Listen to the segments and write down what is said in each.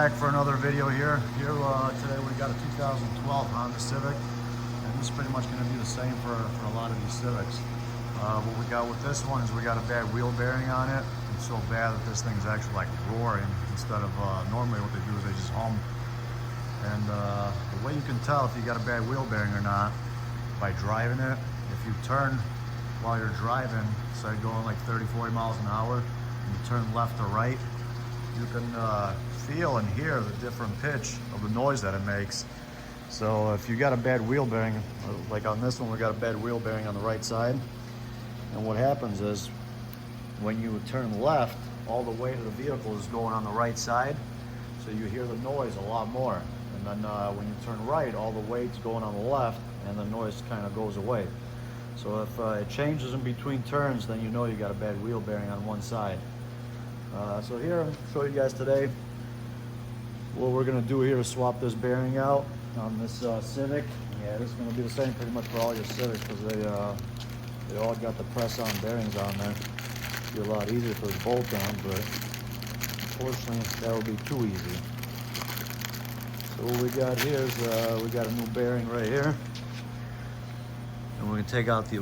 back for another video here. Today we got a 2012 Honda Civic, and this is pretty much going to be the same for a lot of these Civics. What we got with this one is we got a bad wheel bearing on it. It's so bad that this thing's actually like roaring instead of normally what they do is they just hum. And the way you can tell if you got a bad wheel bearing or not by driving it, if you turn while you're driving, say going like 30-40 miles an hour, and you turn left or right, you can feel and hear the different pitch of the noise that it makes. So if you got a bad wheel bearing, like on this one, we got a bad wheel bearing on the right side. And what happens is when you turn left, all the weight of the vehicle is going on the right side. So you hear the noise a lot more. And then when you turn right, all the weight's going on the left and the noise kind of goes away. So if it changes in between turns, then you know you got a bad wheel bearing on one side. So here, I'll show you guys today what we're going to do here is swap this bearing out on this Civic. Yeah, this is going to be the same pretty much for all your Civics because they all got the press-on bearings on there. It'd be a lot easier for the bolt-on, but unfortunately that would be too easy. So what we got here is we got a new bearing right here, and we're going to take out the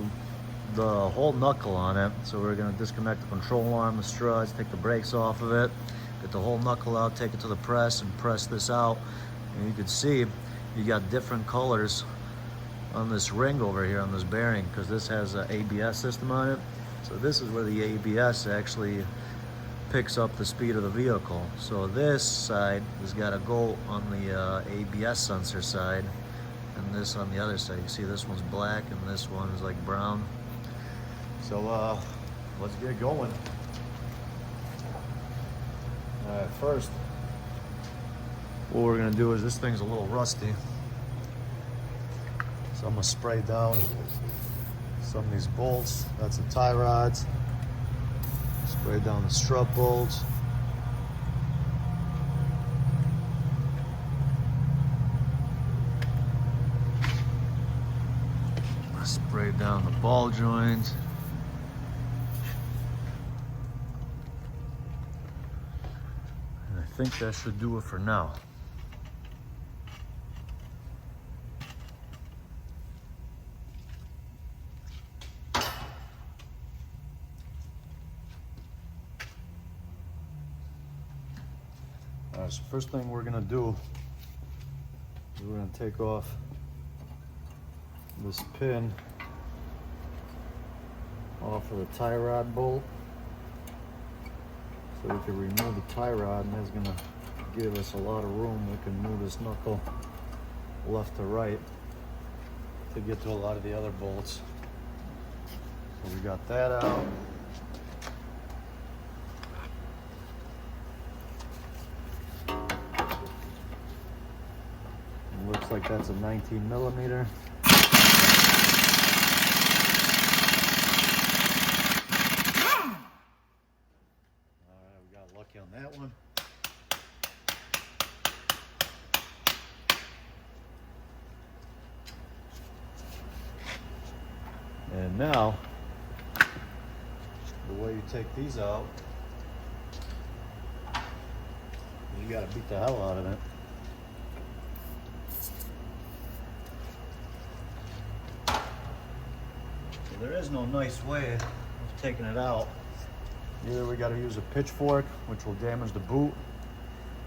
whole knuckle on it. So we're going to disconnect the control arm, the struts, take the brakes off of it, get the whole knuckle out, take it to the press and press this out. And you can see you got different colors on this ring over here on this bearing because this has an ABS system on it. So this is where the ABS actually picks up the speed of the vehicle. So this side has got to go on the ABS sensor side, and this on the other side. You see this one's black and this one is like brown. So let's get going. First, what we're gonna do is, this thing's a little rusty, so I'm gonna spray down some of these bolts. That's the tie rods. Spray down the strut bolts. Spray down the ball joints. I think that should do it for now. Alright, so first thing we're gonna do is we're gonna take off this pin off of the tie rod bolt. So we can remove the tie rod, and that's gonna give us a lot of room. We can move this knuckle left to right to get to a lot of the other bolts. So we got that out. It looks like that's a 19mm. Lucky on that one. And now, the way you take these out, you gotta beat the hell out of it. So there is no nice way of taking it out. Either we got to use a pitchfork, which will damage the boot.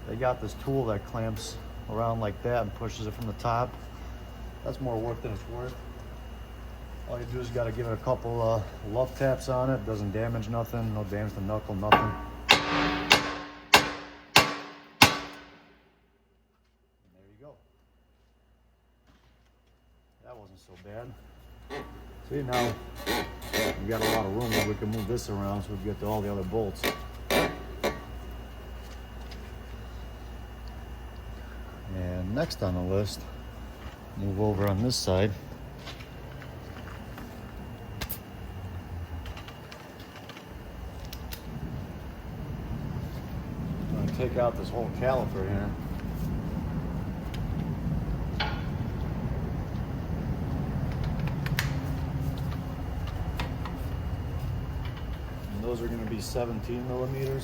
They got this tool that clamps around like that and pushes it from the top. That's more work than it's worth. All you do is got to give it a couple love taps on it. Doesn't damage nothing, no damage to knuckle, nothing. And there you go. That wasn't so bad. See, now we got a lot of room where we can move this around so we can get to all the other bolts. And next on the list, move over on this side. I'm going to take out this whole caliper here. Those are going to be 17mm.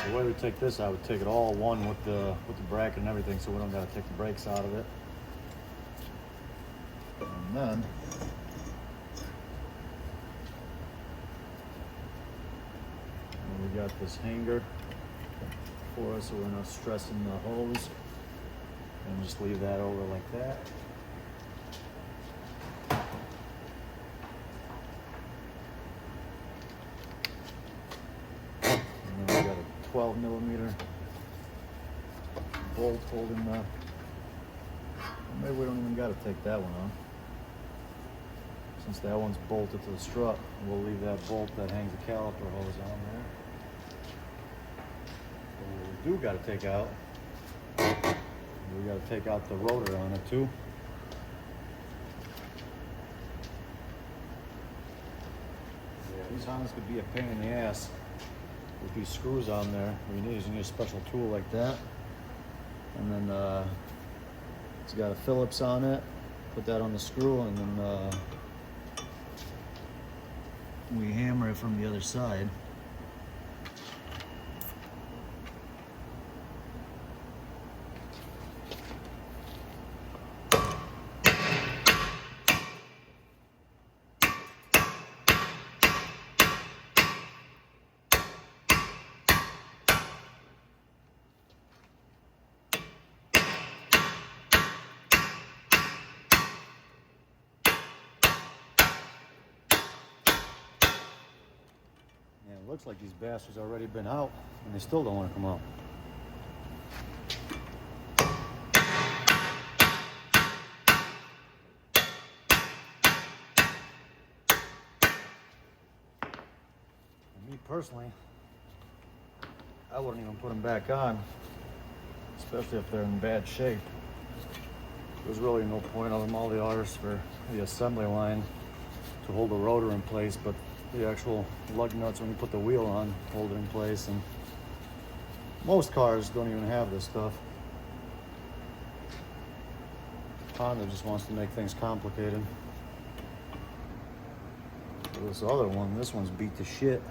The way we take this out, we take it all one with the bracket and everything, so we don't gotta take the brakes out of it. And then we got this hanger for us, so we're not stressing the hose. And just leave that over like that. And then we got a 12mm bolt holding the, maybe we don't even got to take that one off. Since that one's bolted to the strut, we'll leave that bolt that hangs the caliper hose on there. But what we do got to take out, we got to take out the rotor on it too. Yeah, these Hondas could be a pain in the ass with these screws on there. What you need a special tool like that. And then it's got a Phillips on it. Put that on the screw, and then we hammer it from the other side. It looks like these bastards already been out, and they still don't want to come out. And me personally, I wouldn't even put them back on, especially if they're in bad shape. There's really no point of them. All they are is for the assembly line to hold the rotor in place, but the actual lug nuts, when you put the wheel on, hold it in place. And most cars don't even have this stuff. Honda just wants to make things complicated. This other one, this one's beat to shit.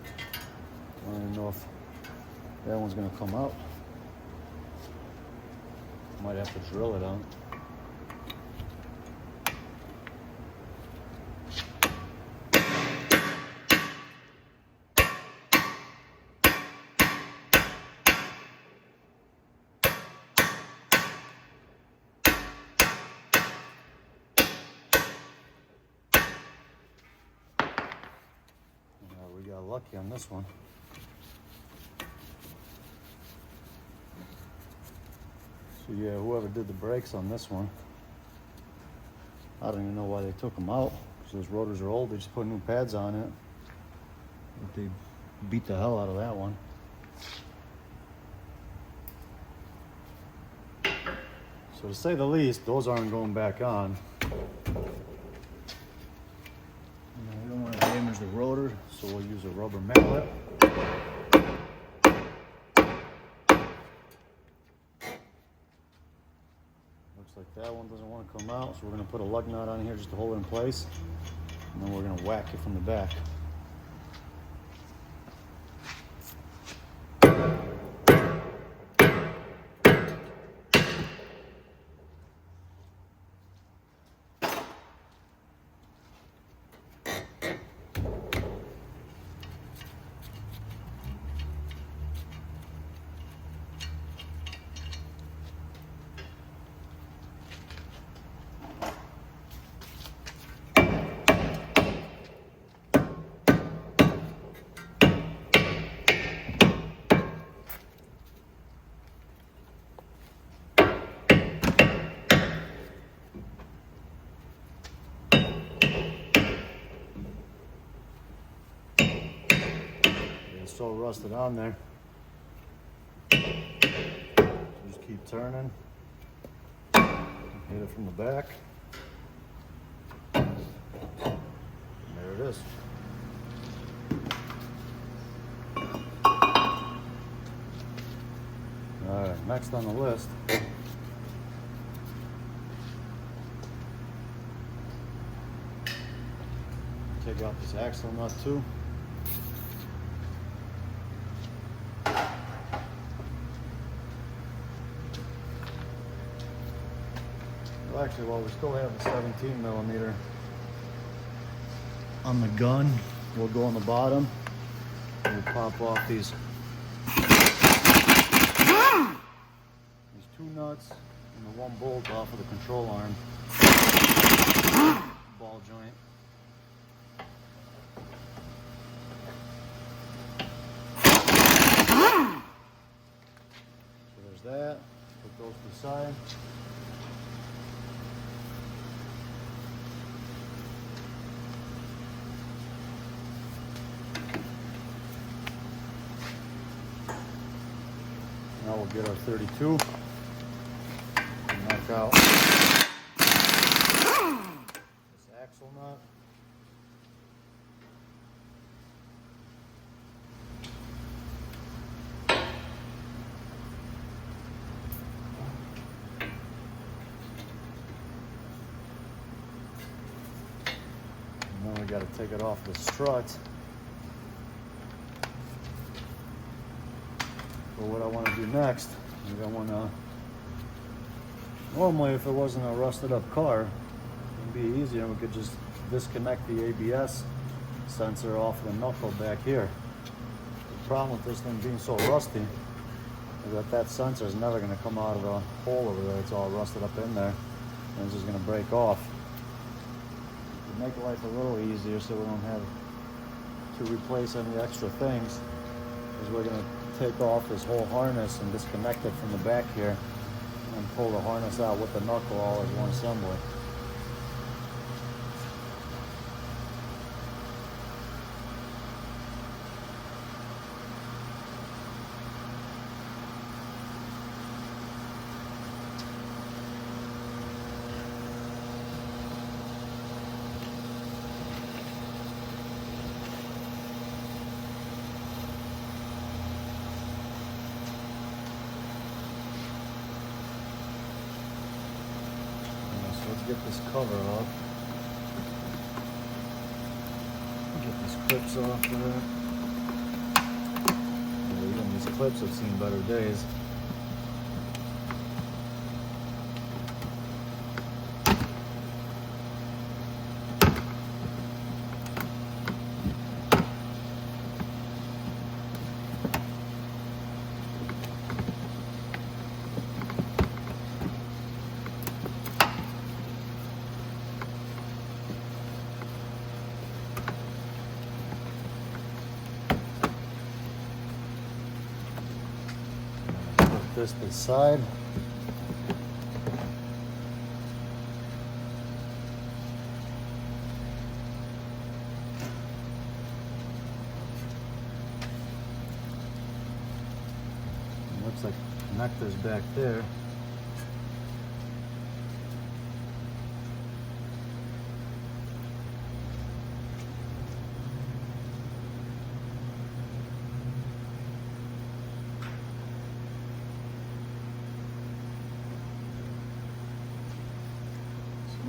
I don't even know if that one's gonna come out. Might have to drill it out. We got lucky on this one. So yeah, whoever did the brakes on this one, I don't even know why they took them out, because those rotors are old. They just put new pads on it. But they beat the hell out of that one. So to say the least, those aren't going back on. We don't want to damage the rotor, so we'll use a rubber mallet. Looks like that one doesn't want to come out, so we're going to put a lug nut on here just to hold it in place, and then we're going to whack it from the back. It's so rusted on there. So just keep turning. Hit it from the back. And there it is. Alright, next on the list. Take out this axle nut too. Well, actually, we still have the 17 millimeter on the gun. We'll go on the bottom. We'll pop off these two nuts and the one bolt off of the control arm ball joint. So there's that. Put those to the side. Now we'll get our 32 and knock out this axle nut. And then we got to take it off the strut. But what I want to do next is I want to, normally if it wasn't a rusted up car, it'd be easier. We could just disconnect the ABS sensor off of the knuckle back here. The problem with this thing being so rusty is that sensor is never going to come out of the hole over there. It's all rusted up in there and it's just going to break off. To make life a little easier so we don't have to replace any extra things, is we're going to take off this whole harness and disconnect it from the back here and pull the harness out with the knuckle all as one assembly. Let's get this cover off. Get these clips off of it. Even these clips have seen better days. This to the side. Looks like connectors back there.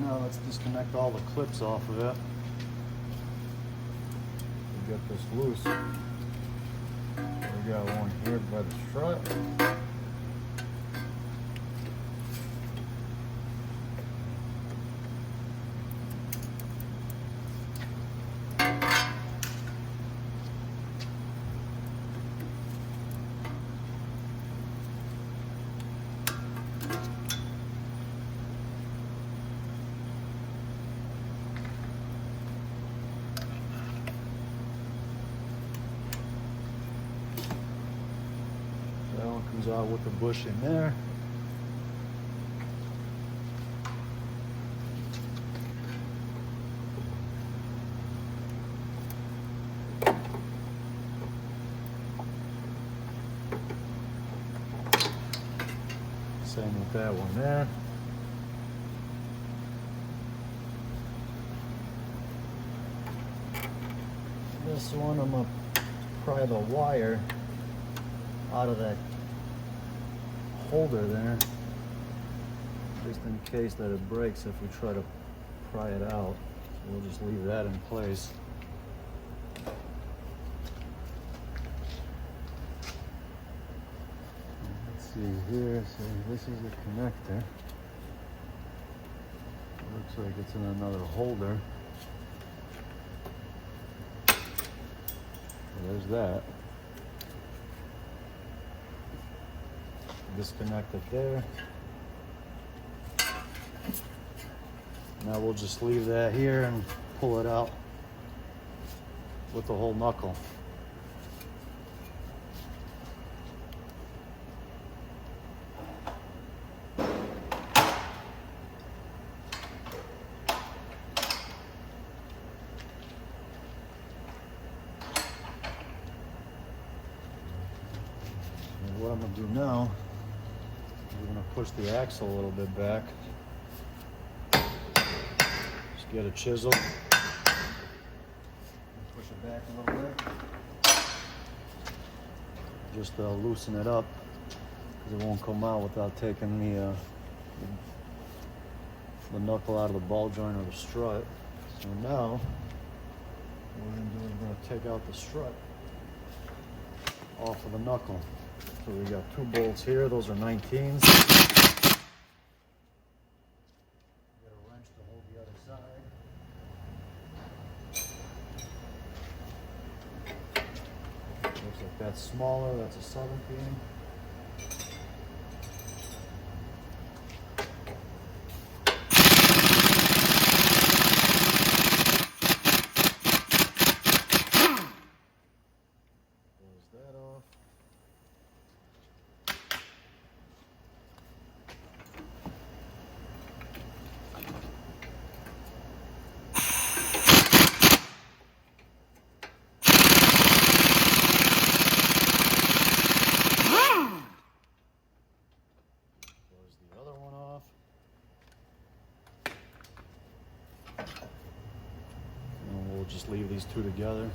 Now let's disconnect all the clips off of it. We'll get this loose. We got one here by the strut. That one comes out with the bush in there. Same with that one there. This one I'm gonna pry the wire out of that holder there, just in case that it breaks if we try to pry it out. So we'll just leave that in place. Let's see here, so this is the connector. Looks like it's in another holder. So there's that. Disconnect it there. Now we'll just leave that here and pull it out with the whole knuckle. And what I'm going to do now is I'm going to push the axle a little bit back. Just get a chisel. Push it back a little bit. Just loosen it up because it won't come out without taking the knuckle out of the ball joint or the strut. So now what we're going to do is we're going to take out the strut off of the knuckle. So we got 2 bolts here. Those are 19s. Get a wrench to hold the other side. Looks like that's smaller, that's a 17. Close that off. We'll just leave these 2 together.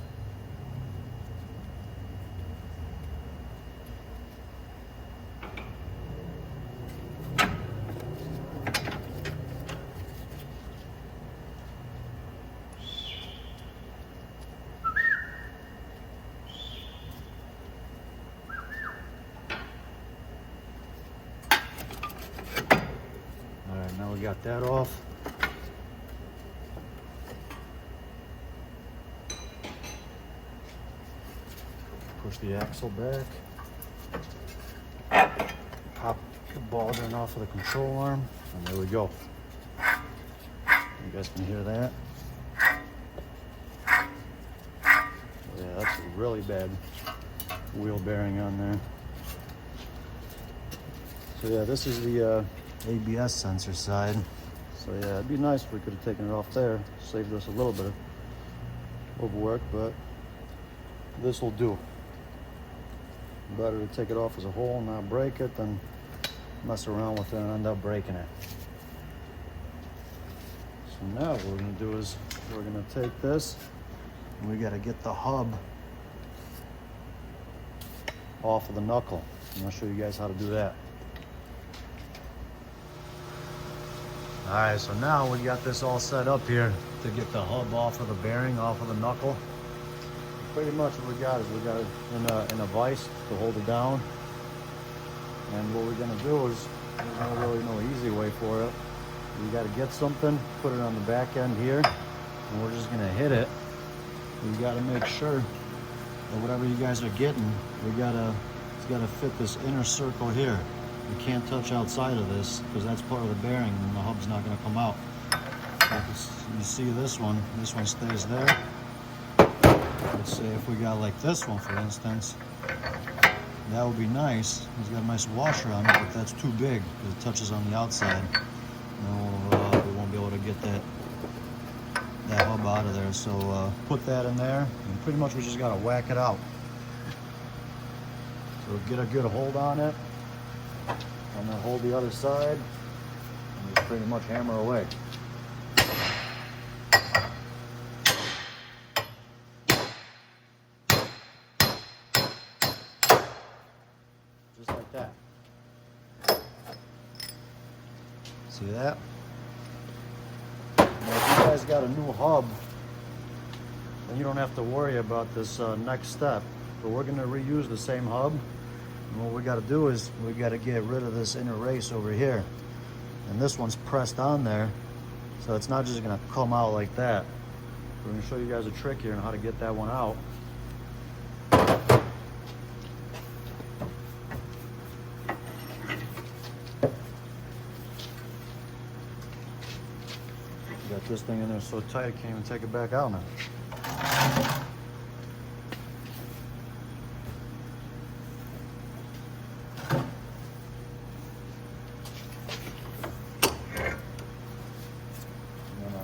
All right, now we got that off. Push the axle back, pop the ball joint off of the control arm, and there we go. You guys can hear that? Yeah, that's a really bad wheel bearing on there. So yeah, this is the ABS sensor side. So yeah, it'd be nice if we could have taken it off there, saved us a little bit of work, but this will do. Better to take it off as a whole and not break it than mess around with it and end up breaking it. So now what we're going to do is we're going to take this and we got to get the hub off of the knuckle. And I'll show you guys how to do that. All right, so now we got this all set up here to get the hub off of the bearing, off of the knuckle. Pretty much what we got is we got it in a vise to hold it down. And what we're gonna do is, there's no easy way for it. We gotta get something, put it on the back end here, and we're just gonna hit it. We gotta make sure that whatever you guys are getting, it's gotta fit this inner circle here. You can't touch outside of this because that's part of the bearing and the hub's not gonna come out. You see this one stays there. Let's say if we got like this one, for instance, that would be nice. It's got a nice washer on it, but that's too big because it touches on the outside. And we won't be able to get that hub out of there. So put that in there, and pretty much we just gotta whack it out. So get a good hold on it, and then hold the other side, and just pretty much hammer away. Just like that. See that? Now, if you guys got a new hub, then you don't have to worry about this next step. But we're going to reuse the same hub. And what we got to do is we got to get rid of this inner race over here. And this one's pressed on there So it's not just gonna come out like that. We're gonna show you guys a trick here on how to get that one out. Got this thing in there so tight I can't even take it back out now.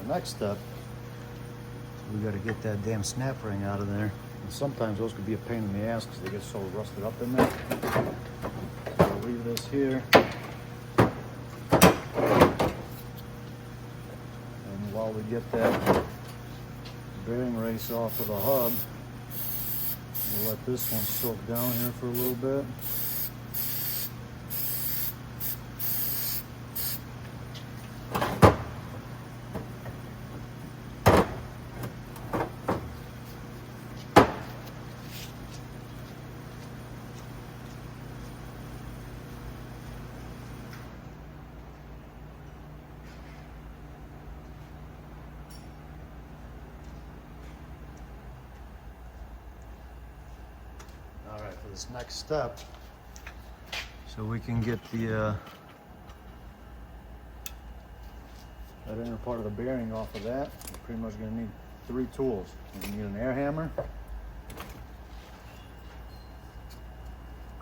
Next step, we got to get that damn snap ring out of there. And sometimes those could be a pain in the ass because they get so rusted up in there. I'll leave this here. And while we get that bearing race off of the hub, we'll let this one soak down here for a little bit. All right, for this next step, so we can get the that inner part of the bearing off of that, we're pretty much going to need 3 tools. We're going to need an air hammer,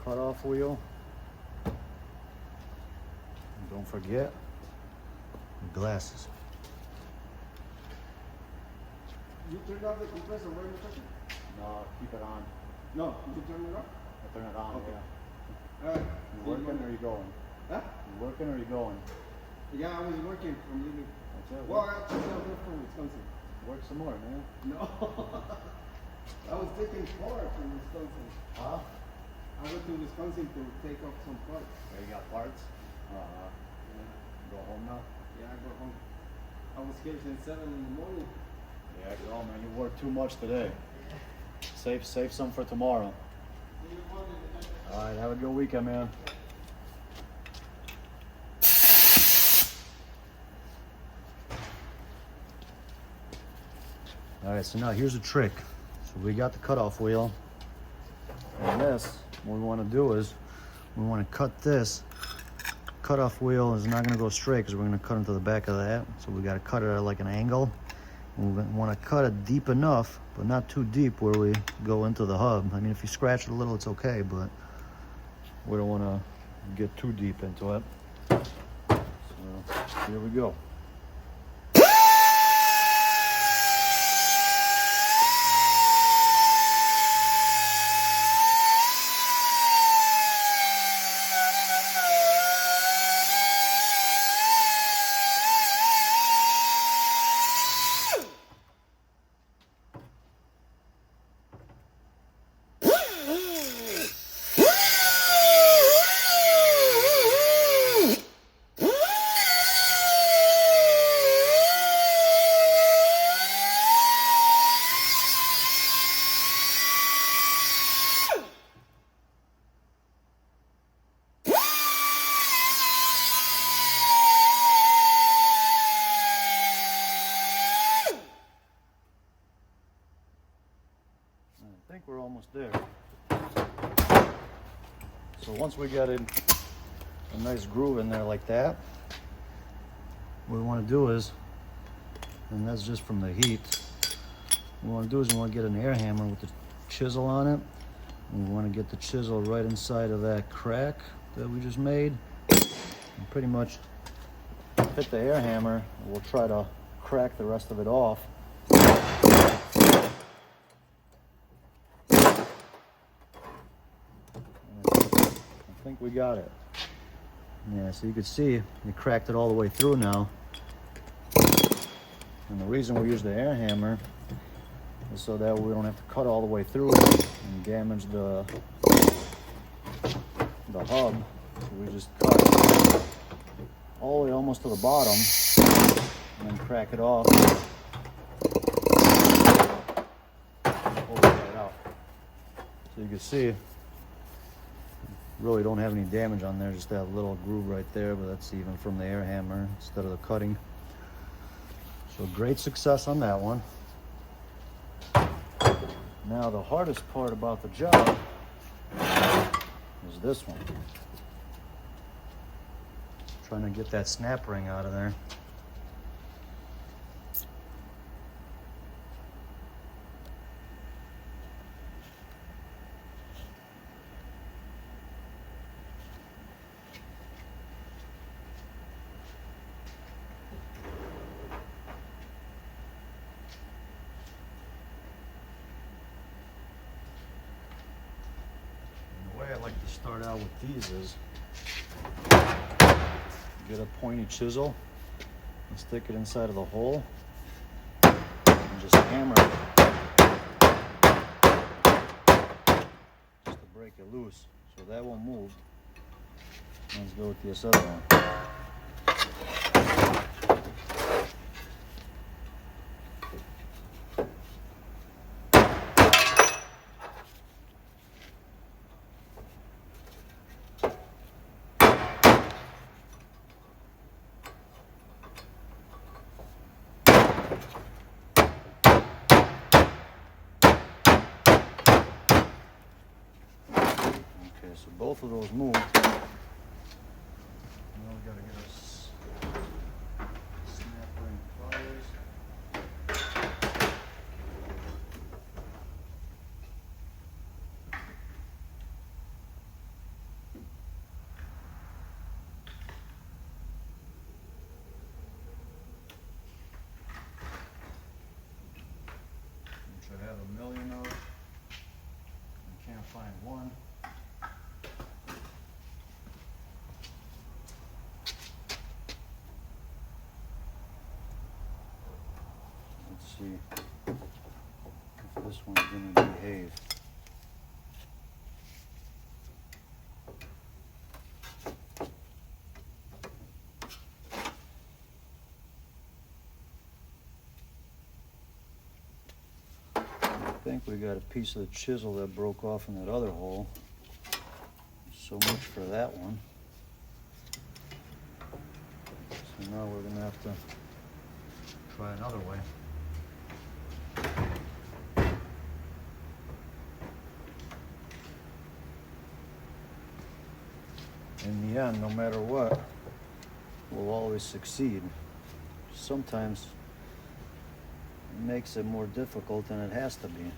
cut-off wheel, and don't forget the glasses. You turned off the compressor, right? No, keep it on. No, you turn it off? I turn it on, okay. Yeah. Alright. You working or are you going? Huh? You working or are you going? Yeah, I was working from you. That's it. Well, I actually got here from Wisconsin. Work some more, man. No. I was taking parts from Wisconsin. Huh? I went to Wisconsin to take off some parts. There you got parts? Yeah. Go home now? Yeah, I go home. I was here since 7 in the morning. Yeah, girl, man, you worked too much today. Save some for tomorrow. All right, have a good weekend, man. All right, so now here's a trick. So we got the cutoff wheel. And this, what we want to do is, we want to cut this. Cutoff wheel is not going to go straight because we're going to cut into the back of that. So we got to cut it at like an angle. And we want to cut it deep enough, but not too deep where we go into the hub. I mean, if you scratch it a little, it's okay, but we don't want to get too deep into it. So here we go. I think we're almost there. So once we got a nice groove in there like that, what we want to do is, and that's just from the heat, what we want to do is we want to get an air hammer with the chisel on it. And we want to get the chisel right inside of that crack that we just made. And pretty much hit the air hammer, and we'll try to crack the rest of it off. I think we got it. Yeah, so you can see you cracked it all the way through now. And the reason we use the air hammer is so that we don't have to cut all the way through and damage the hub. So we just cut all the way almost to the bottom and then crack it off. Pull it right out. So you can see really don't have any damage on there, just that little groove right there, but that's even from the air hammer instead of the cutting. So great success on that one. Now the hardest part about the job is this one. Trying to get that snap ring out of there. The way I like to start out with these is get a pointy chisel and stick it inside of the hole and just hammer it just to break it loose so that won't move. Let's go with this other one. So both of those moved. Now we gotta get our snap ring pliers. Which I have a million of. I can't find one. Let's see if this one's going to behave. I think we got a piece of the chisel that broke off in that other hole. So much for that one. So now we're going to have to try another way. In the end, no matter what, we'll always succeed. Sometimes it makes it more difficult than it has to be.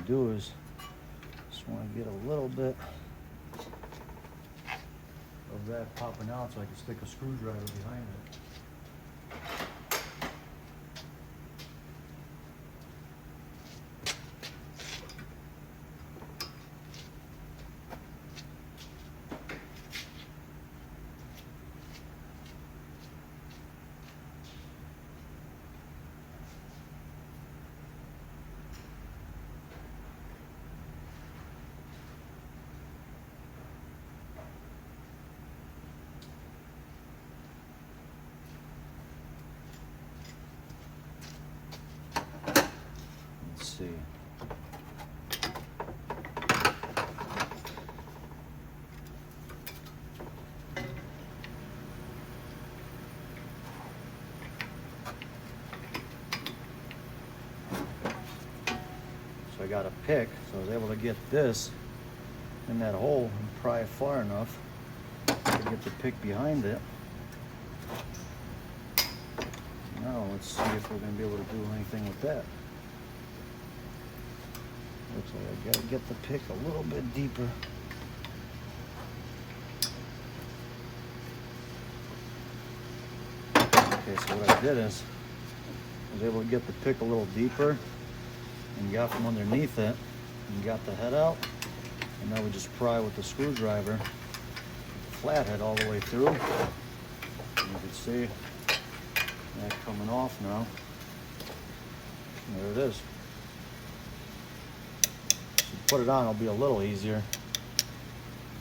Do is just want to get a little bit of that popping out so I can stick a screwdriver behind it. See. So I got a pick, so I was able to get this in that hole and pry it far enough to get the pick behind it. Now let's see if we're going to be able to do anything with that. Looks like I gotta get the pick a little bit deeper. Okay, so what I did is I was able to get the pick a little deeper and got from underneath it and got the head out. And now we just pry with the screwdriver, the flathead all the way through. And you can see that coming off now. And there it is. Put it on, it'll be a little easier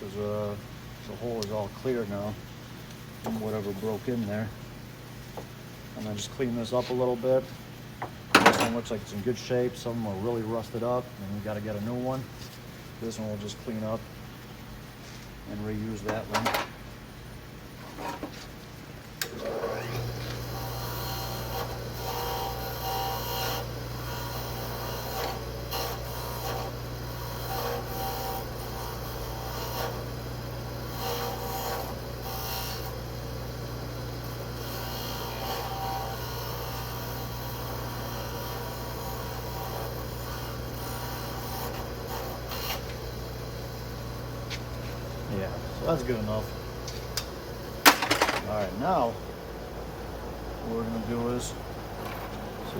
because the hole is all clear now from whatever broke in there. And then just clean this up a little bit. This one looks like it's in good shape. Some of them are really rusted up, and we got to get a new one. This one we'll just clean up and reuse that one. Yeah, so that's good enough. All right, now what we're gonna do is, so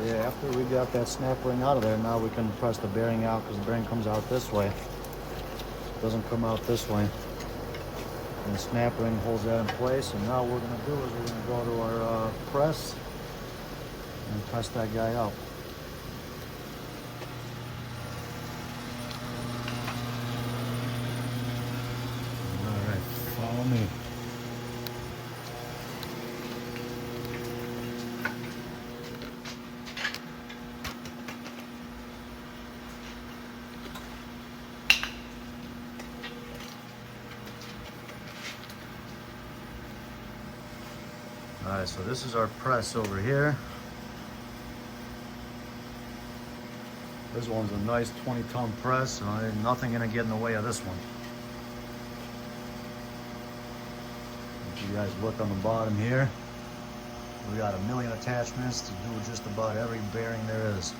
yeah, after we got that snap ring out of there, now we can press the bearing out, because the bearing comes out this way. It doesn't come out this way. And the snap ring holds that in place. And now what we're gonna do is we're gonna go to our press and press that guy out. Follow me. All right, so this is our press over here. This one's a nice 20-ton press, so there's nothing gonna get in the way of this one. If you guys look on the bottom here, we got 1 million attachments to do just about every bearing there is.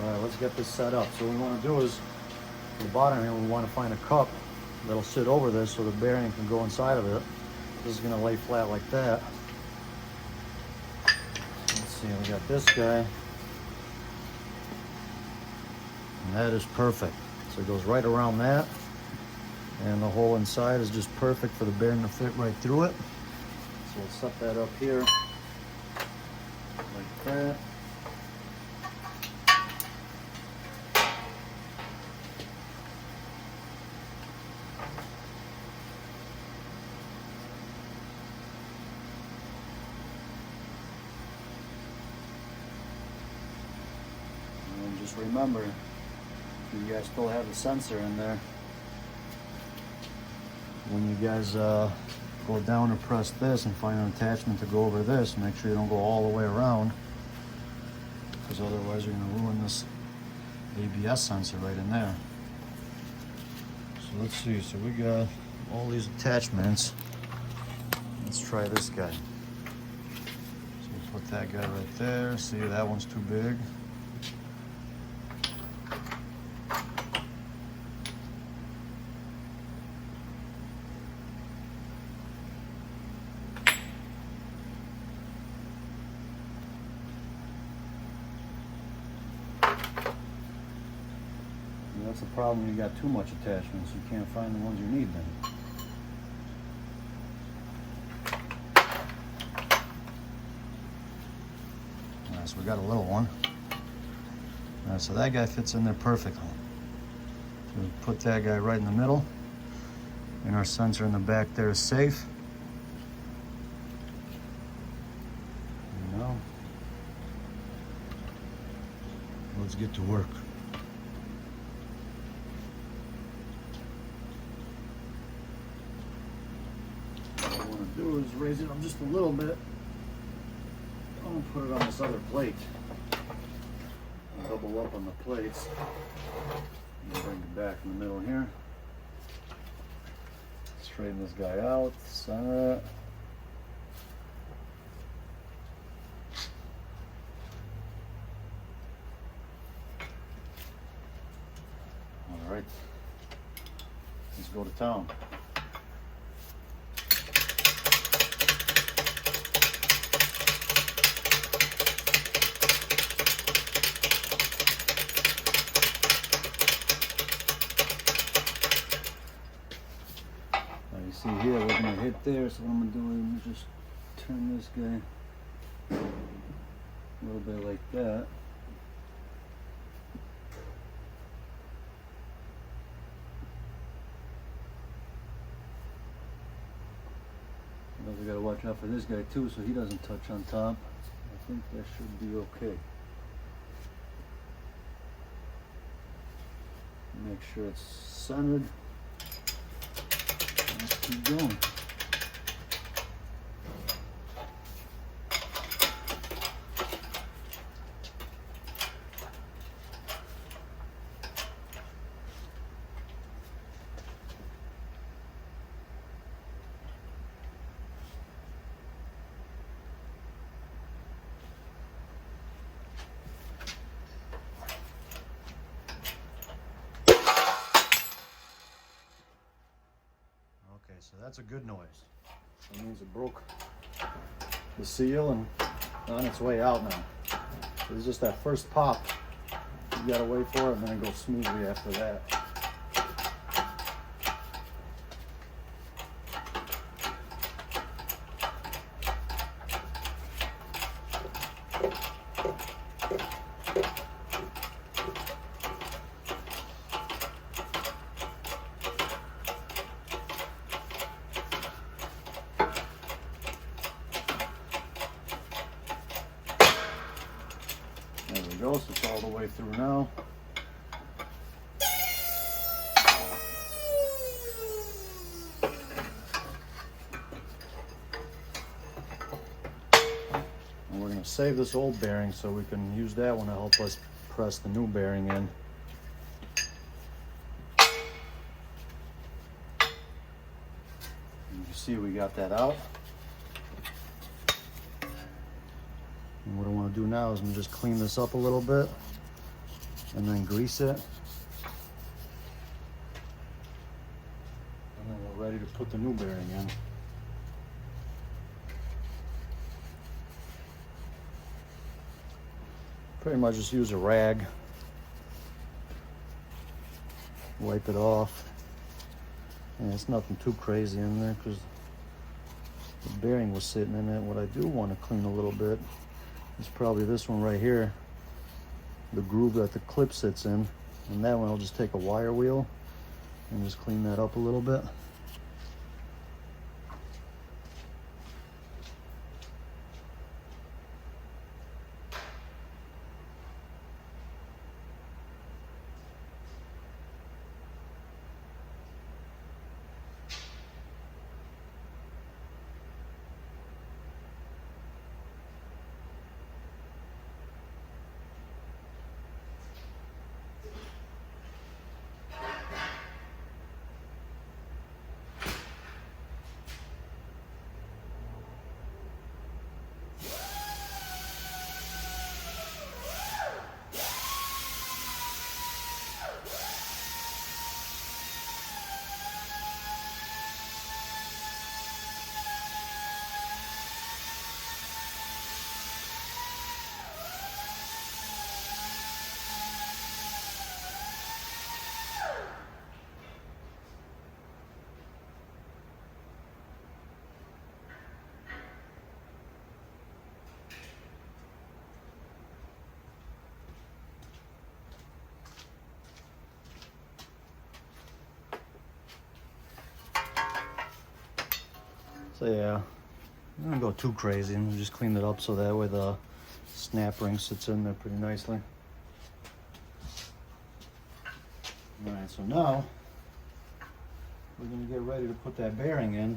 All right, let's get this set up. So what we want to do is, at the bottom here, we want to find a cup that'll sit over this so the bearing can go inside of it. This is going to lay flat like that. So let's see, we got this guy. And that is perfect. So it goes right around that. And the hole inside is just perfect for the bearing to fit right through it. So we'll set that up here like that. And just remember, you guys still have the sensor in there. When you guys go down to press this and find an attachment to go over this, make sure you don't go all the way around, because otherwise you're going to ruin this ABS sensor right in there. So let's see, so we got all these attachments. Let's try this guy. So we'll put that guy right there. See, that one's too big. That's the problem, you got too much attachments. You can't find the ones you need then. Alright, so we got a little one. Alright, so that guy fits in there perfectly. So we put that guy right in the middle. And our sensor in the back there is safe. Now, let's get to work. Do is raise it up just a little bit. I'm gonna put it on this other plate. Double up on the plates. And bring it back in the middle here. Straighten this guy out, center it. All right, let's go to town. See here, we're gonna hit there, so what I'm gonna do is just turn this guy a little bit like that. But we gotta watch out for this guy too, so he doesn't touch on top. I think that should be okay. Make sure it's centered. Let's keep going. Okay, so that's a good noise. That means it broke the seal and on its way out now. So it's just that first pop. You gotta wait for it and then it goes smoothly after that. There we go, so it's all the way through now. And we're going to save this old bearing so we can use that one to help us press the new bearing in. And you see we got that out. And what I want to do now is I'm just clean this up a little bit and then grease it. And then we're ready to put the new bearing in. Pretty much just use a rag, wipe it off. And it's nothing too crazy in there because the bearing was sitting in it. What I do want to clean a little bit is probably this one right here, the groove that the clip sits in, and that one I'll just take a wire wheel and just clean that up a little bit. So yeah, I'm gonna go too crazy and just clean it up so that way the snap ring sits in there pretty nicely. All right, so now we're gonna get ready to put that bearing in.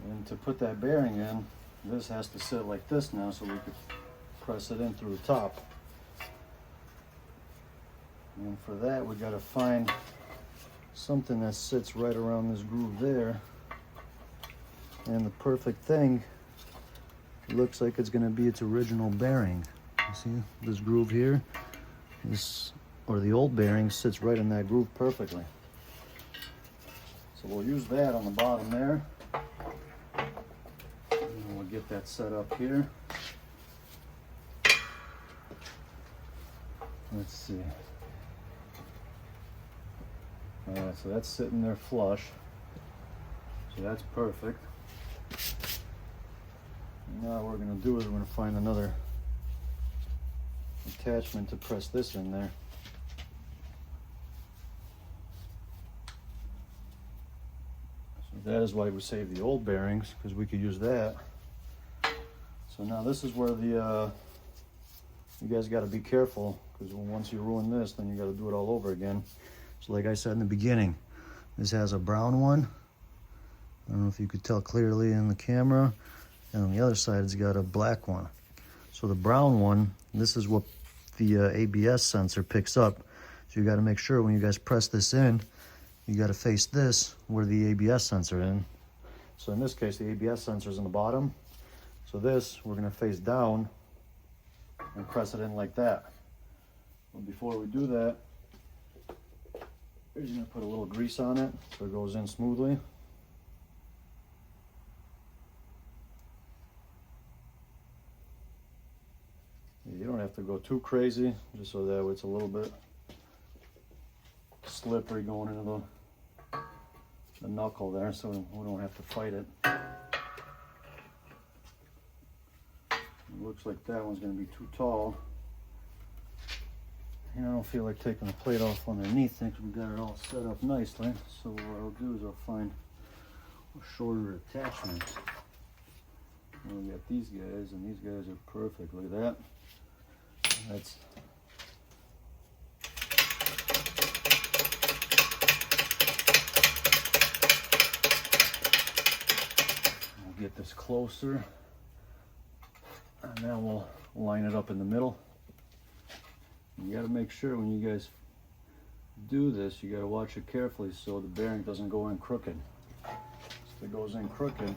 And to put that bearing in, this has to sit like this now so we could press it in through the top. And for that, we gotta find something that sits right around this groove there. And the perfect thing, it looks like it's gonna be its original bearing. You see this groove here? This, or the old bearing, sits right in that groove perfectly. So we'll use that on the bottom there. And we'll get that set up here. Let's see. Alright, so that's sitting there flush. So that's perfect. And now what we're going to do is we're going to find another attachment to press this in there. That is why we saved the old bearings, because we could use that. So now this is where the you guys got to be careful, because once you ruin this, then you got to do it all over again. So like I said in the beginning, this has a brown one. I don't know if you could tell clearly in the camera. And on the other side, it's got a black one. So the brown one, this is what the ABS sensor picks up. So you got to make sure when you guys press this in, you got to face this where the ABS sensor in. So in this case, the ABS sensor is in the bottom. So this, we're going to face down and press it in like that. But before we do that, we're just going to put a little grease on it so it goes in smoothly. You don't have to go too crazy, just so that way it's a little bit slippery going into the knuckle there, so we don't have to fight it. It looks like that one's going to be too tall. And I don't feel like taking the plate off underneath it, because we got it all set up nicely. So what I'll do is I'll find a shorter attachment. And we got these guys, and these guys are perfect. Look at that. That's we'll get this closer, and then we'll line it up in the middle. You got to make sure when you guys do this, you got to watch it carefully so the bearing doesn't go in crooked. If it goes in crooked,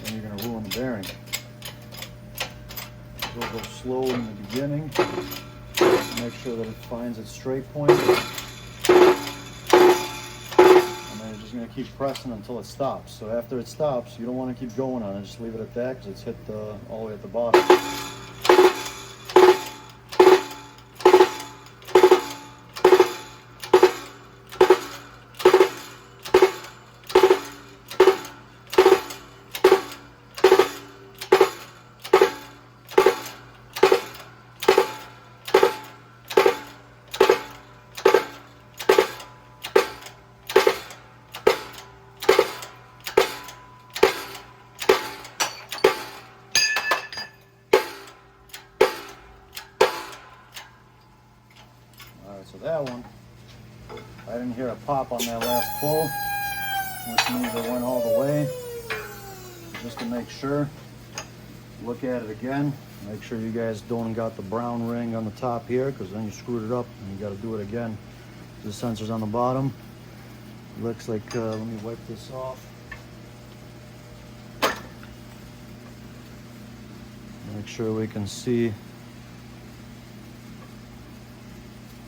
then you're going to ruin the bearing. We'll go slow in the beginning, make sure that it finds its straight point, and then you're just going to keep pressing until it stops. So after it stops, you don't want to keep going on it, just leave it at that, because it's hit all the way at the bottom. So that one, I didn't hear a pop on that last pull, which means it went all the way. Just to make sure, look at it again. Make sure you guys don't got the brown ring on the top here, because then you screwed it up and you got to do it again. The sensor's on the bottom. Looks like, let me wipe this off. Make sure we can see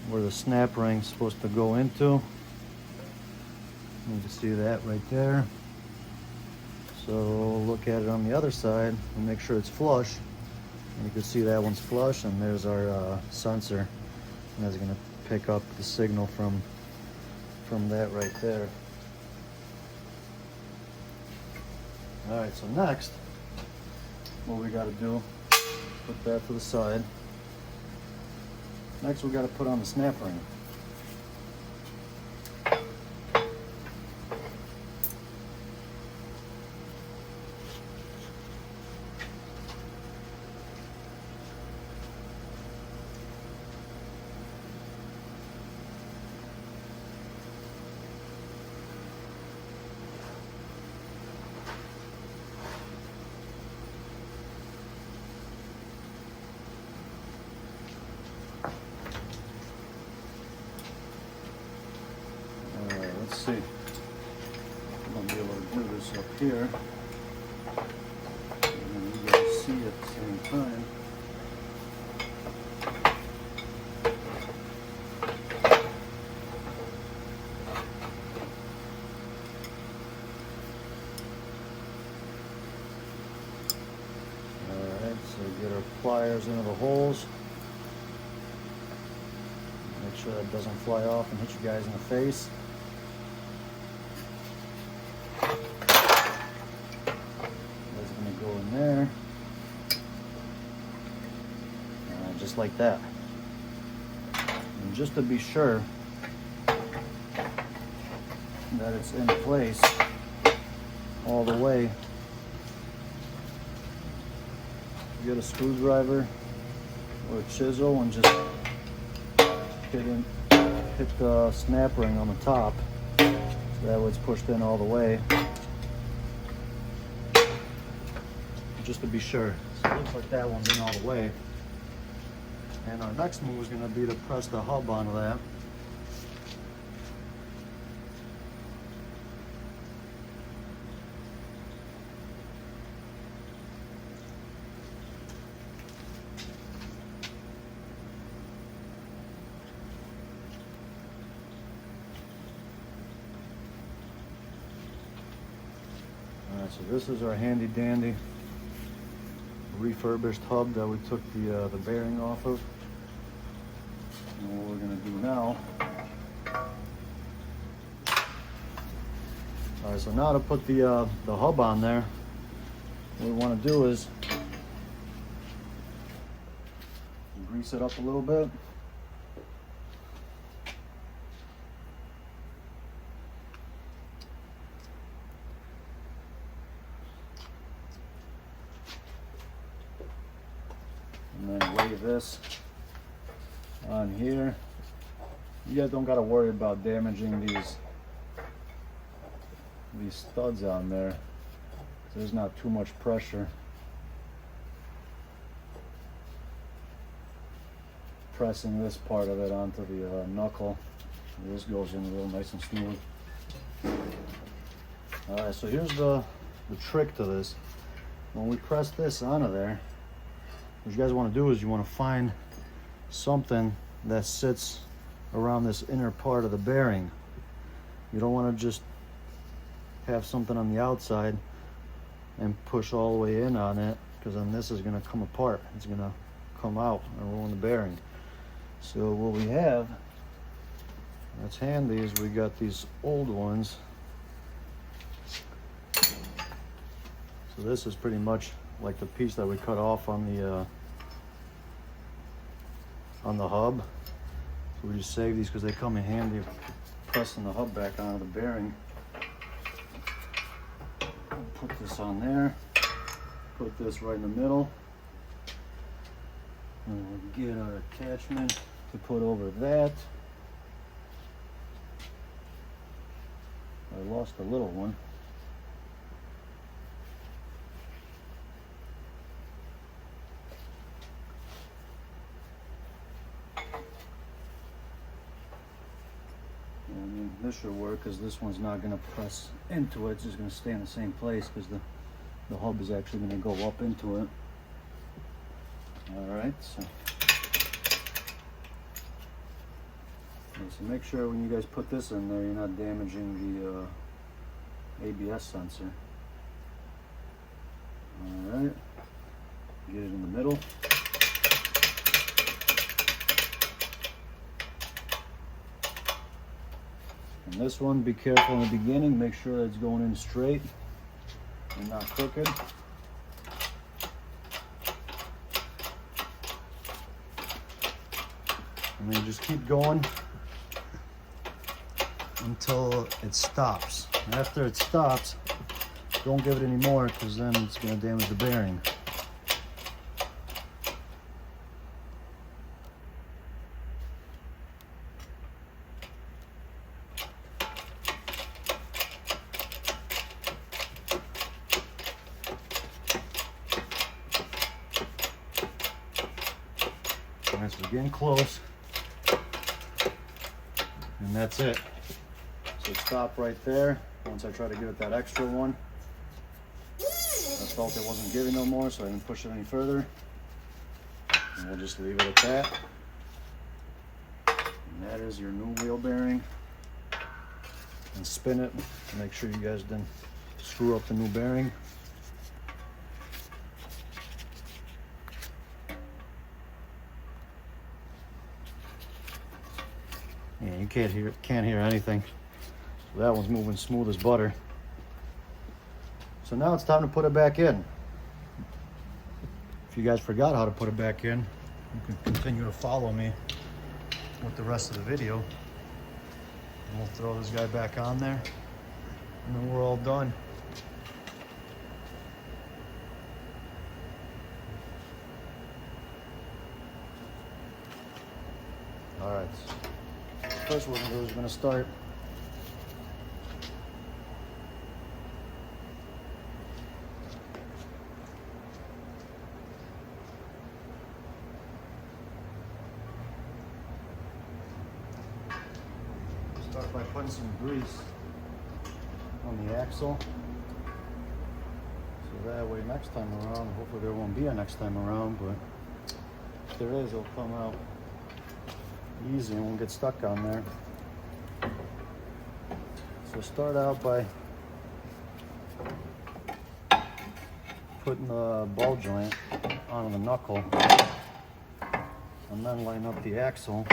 where the snap ring's supposed to go into. You can see that right there. So look at it on the other side and make sure it's flush. And you can see that one's flush, and there's our sensor. And that's gonna pick up the signal from that right there. All right, so next, what we gotta do, put that to the side. Next, we got to put on the snap ring. Let's see. I'm going to be able to do this up here. And then you guys see it at the same time. Alright, so get our pliers into the holes. Make sure that doesn't fly off and hit you guys in the face. Go in there, just like that. And just to be sure, that it's in place all the way. Get a screwdriver or a chisel and just hit the snap ring on the top, so that way it's pushed in all the way, just to be sure. So it looks like that one's in all the way. And our next move is going to be to press the hub onto that. Alright, so this is our handy dandy refurbished hub that we took the bearing off of. And what we're going to do now, alright, so now to put the hub on there, what we want to do is grease it up a little bit. And then lay this on here. You guys don't got to worry about damaging these studs on there. There's not too much pressure. Pressing this part of it onto the knuckle. This goes in real nice and smooth. Alright, so here's the trick to this. When we press this onto there, what you guys want to do is you want to find something that sits around this inner part of the bearing. You don't want to just have something on the outside and push all the way in on it, because then this is going to come apart. It's going to come out and ruin the bearing. So what we have that's handy is we got these old ones. So this is pretty much like the piece that we cut off on the hub. So we just save these because they come in handy pressing the hub back onto the bearing. Put this on there, put this right in the middle, and we'll get our attachment to put over that. I lost a little one. This should work because this one's not going to press into it. It's just going to stay in the same place because the hub is actually going to go up into it. Alright, so make sure when you guys put this in there, you're not damaging the ABS sensor. Alright, get it in the middle. And this one, be careful in the beginning, make sure that it's going in straight and not crooked. And then just keep going until it stops. And after it stops, don't give it any more because then it's going to damage the bearing. Alright, so we're getting close, and that's it. So stop right there. Once I try to give it that extra one, I felt it wasn't giving no more, so I didn't push it any further. And we'll just leave it at that. And that is your new wheel bearing. And spin it to make sure you guys didn't screw up the new bearing. Yeah, you can't hear anything. So that one's moving smooth as butter. So now it's time to put it back in. If you guys forgot how to put it back in, you can continue to follow me with the rest of the video. And we'll throw this guy back on there. And then we're all done. All right. First what we're gonna do is we're gonna start by putting some grease on the axle. So that way next time around, hopefully there won't be a next time around, but if there is, it'll come out easy and won't get stuck on there. So start out by putting the ball joint on the knuckle and then line up the axle.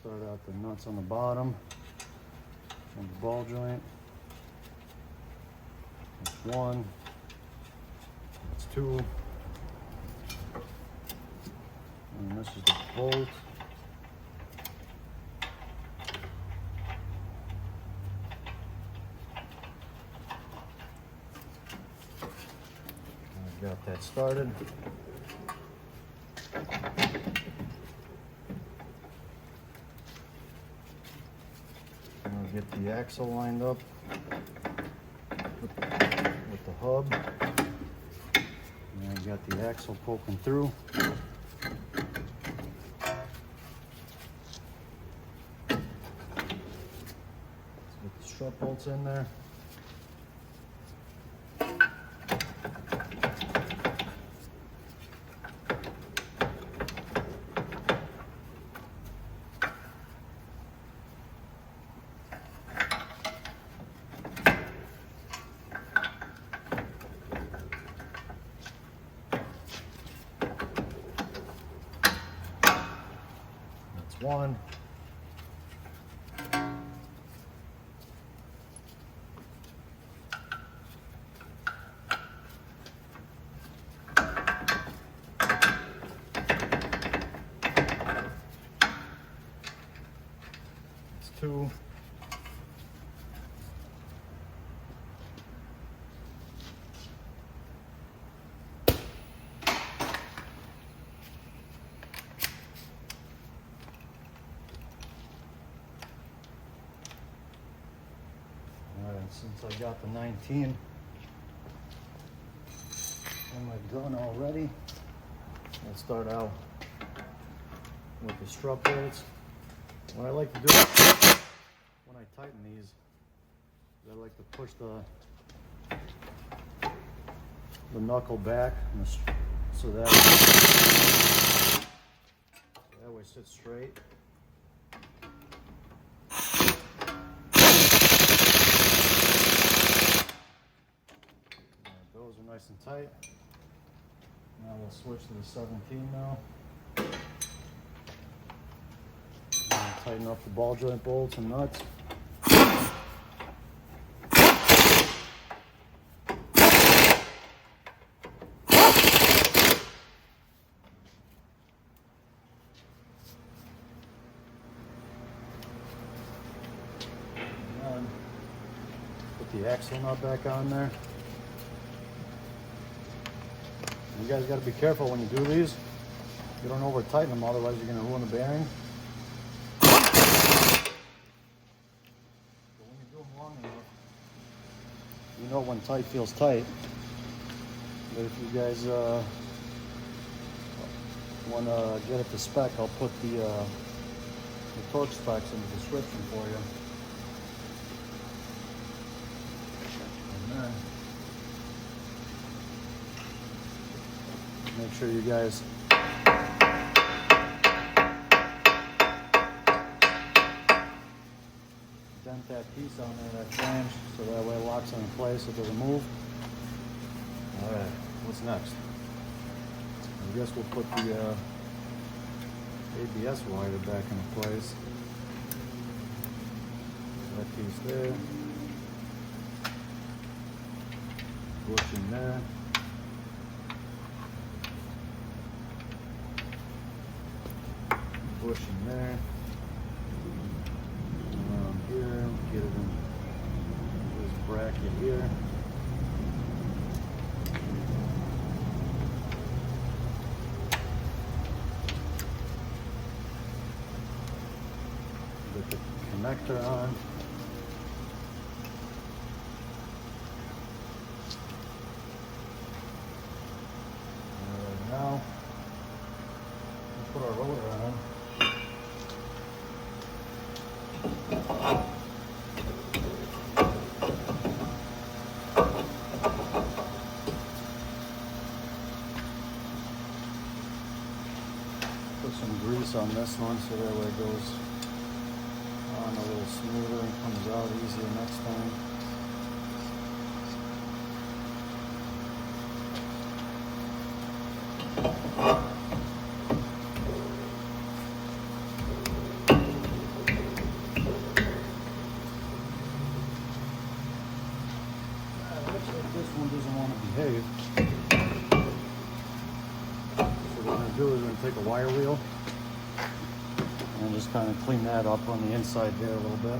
Start out the nuts on the bottom on the ball joint. That's one. That's two. And this is the bolt. I've got that started. Get the axle lined up with the hub. And I've got the axle poking through. Let's get the strut bolts in there. One. It's two. Since I got the 19 on my gun already, let's start out with the strut bolts. What I like to do when I tighten these is I like to push the knuckle back so that way it sits straight. Those are nice and tight. Now we'll switch to the 17 now. And tighten up the ball joint bolts and nuts. And put the axle nut back on there. You guys got to be careful when you do these. You don't over tighten them, otherwise you're going to ruin the bearing. But when you do them long enough, you know when tight feels tight. But if you guys want to get it to spec, I'll put the torque specs in the description for you. And then make sure you guys dent that piece on there, that flange, so that way it locks in place, it doesn't move. All right, what's next? I guess we'll put the ABS wire back into place. That piece there. Bush in there. bush in there. Around here, get it in this bracket here. Get the connector on. Now, we'll put our rotor on. Put some grease on this one so that way it goes on a little smoother and comes out easier next time. This one doesn't want to behave. So what we're going to do is we're going to take a wire wheel and just kind of clean that up on the inside there a little bit.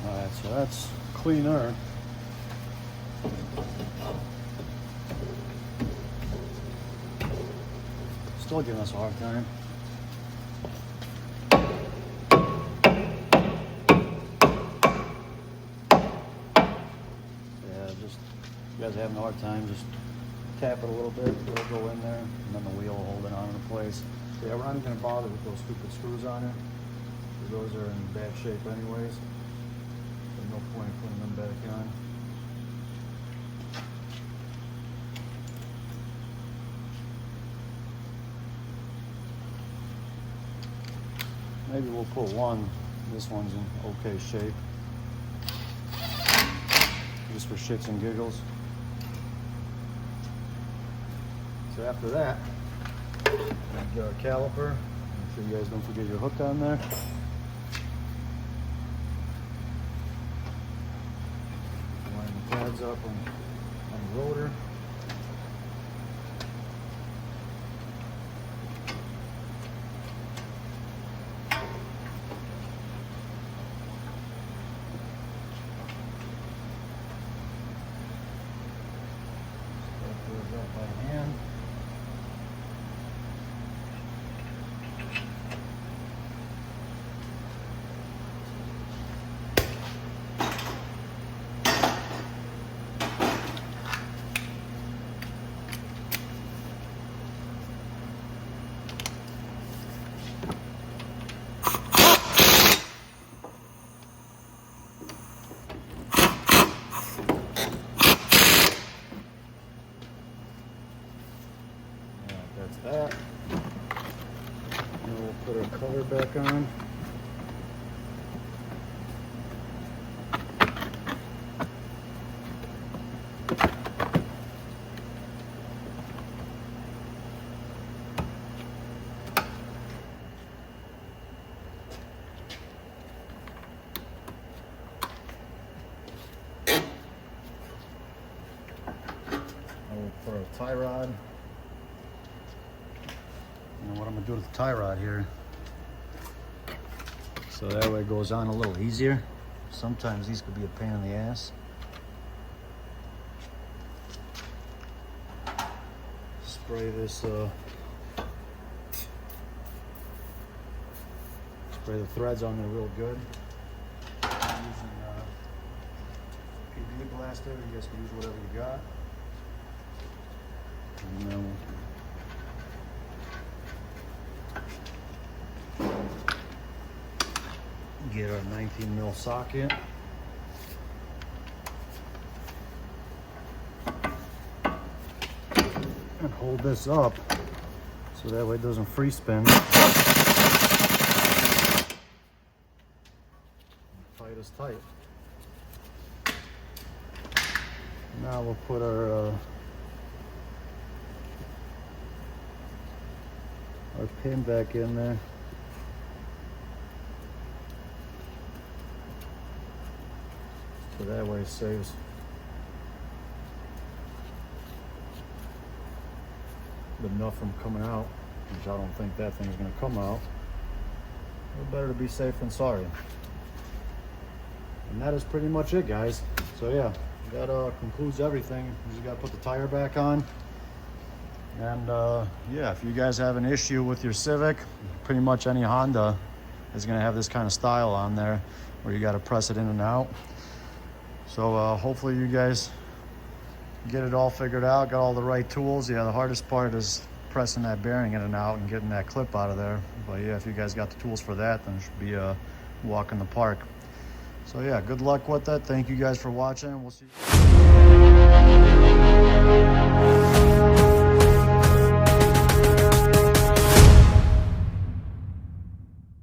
Alright, so that's cleaner. Still giving us a hard time. Yeah, just, you guys are having a hard time, just tap it a little bit, it'll go in there, and then the wheel will hold it on into place. So yeah, we're not even going to bother with those stupid screws on it, because those are in bad shape anyways. There's no point in putting them back on. Maybe we'll put one. This one's in okay shape. Just for shits and giggles. So after that, we've got our caliper. Make sure you guys don't forget your hook on there. Line the pads up on the rotor. Up by hand. That's that. And we'll put our cover back on. And we'll put our tie rod. And what I'm going to do with the tie rod here, so that way it goes on a little easier. Sometimes these could be a pain in the ass. Spray this, spray the threads on there real good. I'm using PB blaster. You guys can use whatever you got. And then get our 19 mil socket. And hold this up so that way it doesn't free spin. Tight as tight. Now we'll put our pin back in there. So that way it saves the nut from coming out, which I don't think that thing's gonna come out. But better to be safe than sorry. And that is pretty much it, guys. So yeah, that concludes everything. You just gotta put the tire back on. And yeah, if you guys have an issue with your Civic, pretty much any Honda is gonna have this kind of style on there where you gotta press it in and out. So hopefully you guys get it all figured out, got all the right tools. Yeah, the hardest part is pressing that bearing in and out and getting that clip out of there. But yeah, if you guys got the tools for that, then it should be a walk in the park. So yeah, good luck with that. Thank you guys for watching. We'll see you.